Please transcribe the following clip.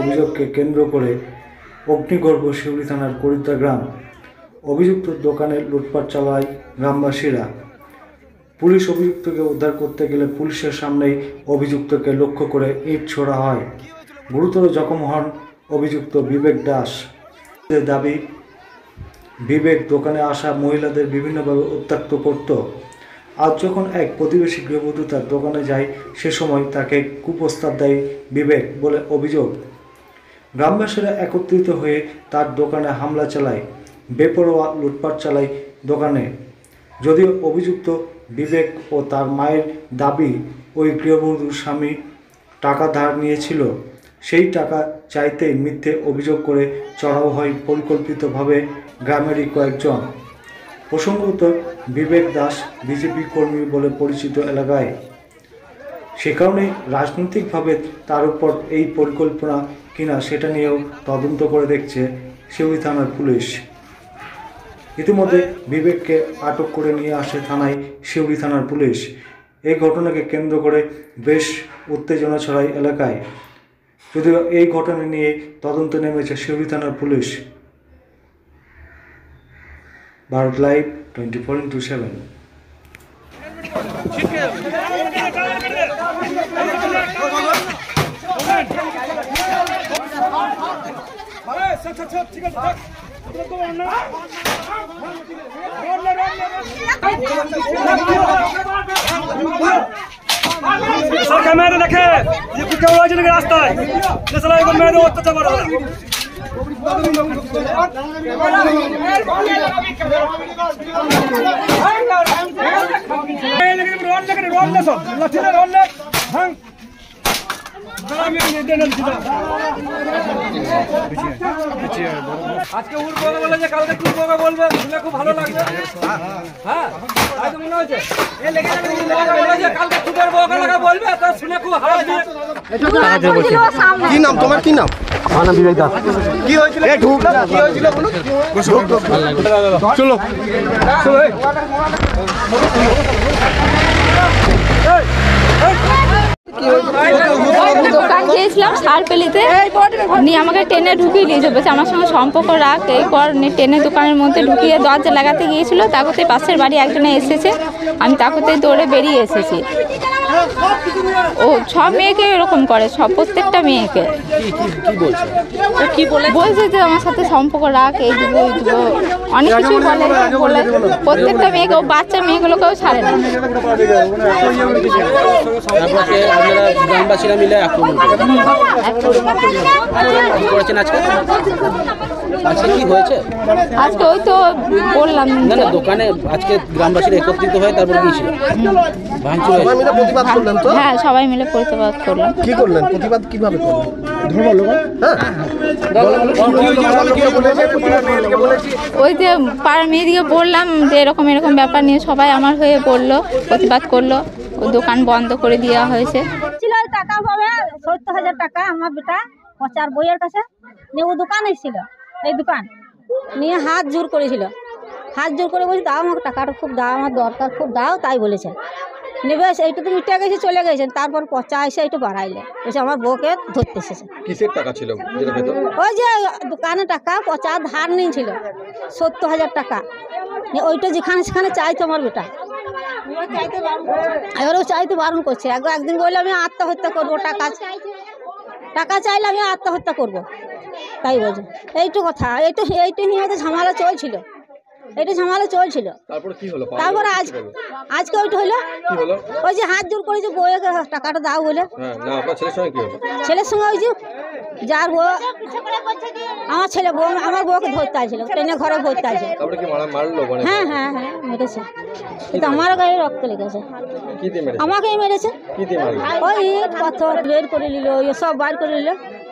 অভিযোগকে কেন্দ্র করে অগ্নিগর্ভ শিউলি থানার করিতা গ্রাম অভিযুক্ত দোকানে লুটপাট চালায় গ্রামবাসীরা। পুলিশ অভিযুক্তকে উদ্ধার করতে গেলে পুলিশের সামনেই অভিযুক্তকে লক্ষ্য করে ইট ছোড়া হয়। গুরুতর জখম হন অভিযুক্ত বিবেক দাস। দাবি, বিবেক দোকানে আসা মহিলাদের বিভিন্নভাবে উত্ত্যক্ত করত। আজ যখন এক প্রতিবেশী গৃহবধূ তার দোকানে যায় সে সময় তাকে কুপ্রস্তাব দেয় বিবেক বলে অভিযোগ। গ্রামবাসীরা একত্রিত হয়ে তার দোকানে হামলা চালায়, বেপরোয়া লুটপাট চালায় দোকানে। যদিও অভিযুক্ত বিবেক ও তার মায়ের দাবি ওই গৃহবধূর স্বামী টাকা ধার নিয়েছিল, সেই টাকা চাইতেই মিথ্যে অভিযোগ করে চড়াও হয় পরিকল্পিতভাবে গ্রামেরই কয়েকজন। প্রসঙ্গত বিবেক দাস বিজেপি কর্মী বলে পরিচিত এলাকায়, সে কারণে রাজনৈতিকভাবে তার উপর এই পরিকল্পনা কিনা সেটা নিয়েও তদন্ত করে দেখছে শিউলি থানার পুলিশ। ইতিমধ্যে বিবেককে আটক করে নিয়ে আসে থানায় শিউলি থানার পুলিশ। এই ঘটনাকে কেন্দ্র করে বেশ উত্তেজনা ছড়ায় এলাকায়। যদিও এই ঘটনা নিয়ে তদন্ত নেমেছে শিউলি থানার পুলিশ। ভারত লাইভ 24/7। सरकार मैंने देखे ये कुछ क्या हुआ जिनके रास्ता है ये साला एक मैंने अत्याचार कर रहा है लेकिन रोड ले सब लाठी ले रोड ले हंग আজকে উর বলে বলে যে কালকে তুই বলে বলবে শুনে খুব ভালো লাগবে। হ্যাঁ তাই তো মনে হচ্ছে এই লেগে বলে যে কালকে তুই বলে লাগা বলবে তো শুনে খুব ভালো লাগবে। কি নাম তোমার, কি নাম? আমার নাম বিবেক দাস। কি হয়েছিল? এই ঢুক কি হয়েছিল বলো। চলো চলো দোকান গিয়েছিলাম সারপেলিতে, নিয়ে আমাকে ট্রেনে ঢুকিয়ে নিয়ে যাবে, আমার সঙ্গে সম্পর্ক রাখ। এরপর ট্রেনে দোকানের মধ্যে ঢুকিয়ে দরজা লাগাতে গিয়েছিল, তাকে পাশের বাড়ি একজনে এসেছে, আমি তাকে দৌড়ে বেরিয়ে এসেছি। ও সব মেয়েকে এরকম করে, সব প্রত্যেকটা মেয়েকে বলছে যে আমার সাথে সম্পর্ক রাখ, এই দিব ওই দিব, অনেক কিছু বলে প্রত্যেকটা মেয়েকে, ও বাচ্চা মেয়েগুলোকেও ছাড়ে না। গ্রামবাসীরা মিলে করেছেন। আজকে কি হয়েছে? আজকে ওই তো বললাম না না, দোকানে আজকে গ্রামবাসীরা একত্রিত হয়ে তারপর গিয়েছিল ভাঙচুর। প্রতিবাদ করলেন তো? হ্যাঁ সবাই মিলে প্রতিবাদ করলাম। কি করলেন? প্রতিবাদ কিভাবে করলেন? ওই যে পাড়ার মেয়েদিকে বললাম যে এরকম এরকম ব্যাপার নিয়ে সবাই আমার হয়ে বললো, প্রতিবাদ করলো, ও দোকান বন্ধ করে দেওয়া হয়েছে। টাকা পাবে 70,000 টাকা আমার বেটা পচার বইয়ের কাছে নিয়ে ও দোকান এসেছিল, এই দোকান নিয়ে হাত জোর করেছিল, হাত জোর করে বলছি দাও আমাকে টাকাটা, খুব দাও, আমার দরকার খুব দাও, তাই বলেছে। নেবে এইটু তো মিটে গেছে, চলে গেছেন। তারপর পচা এসে একটু বাড়াইলে এসে আমার বউকে ধরতে এসেছে। কিসের টাকা ছিল? ওই যে দোকানে টাকা পচা ধার নিয়েছিল 70,000 টাকা, ওইটা যেখানে সেখানে চাইতো আমার বেটা, এবারেও চাইতে বারণ করছে। একদিন বললে আমি আত্মহত্যা করবো, টাকা চাইলে আমি আত্মহত্যা করব, তাই বলছে। এইটু কথা, এইটু নিয়ে ঝামেলা চলছিল, এটা ঝামেলা চলছিল। তারপরে আজকে ওইটা হলো, ওই যে হাত জোর করেছে বউকে টাকাটা দাও বলে। ছেলের সঙ্গে ওই যে যার বউ, আমার ছেলে বউ, আমার বউকে ধরতে আসছিল, ট্রেনে ঘরে ধরতে আসছিল। হ্যাঁ হ্যাঁ হ্যাঁ মেরেছে, কিন্তু আমার গায়ে রক্ত লেগেছে, আমাকেই মেরেছে। ওই পাথর বের করে নিল, সব বার করে নিল।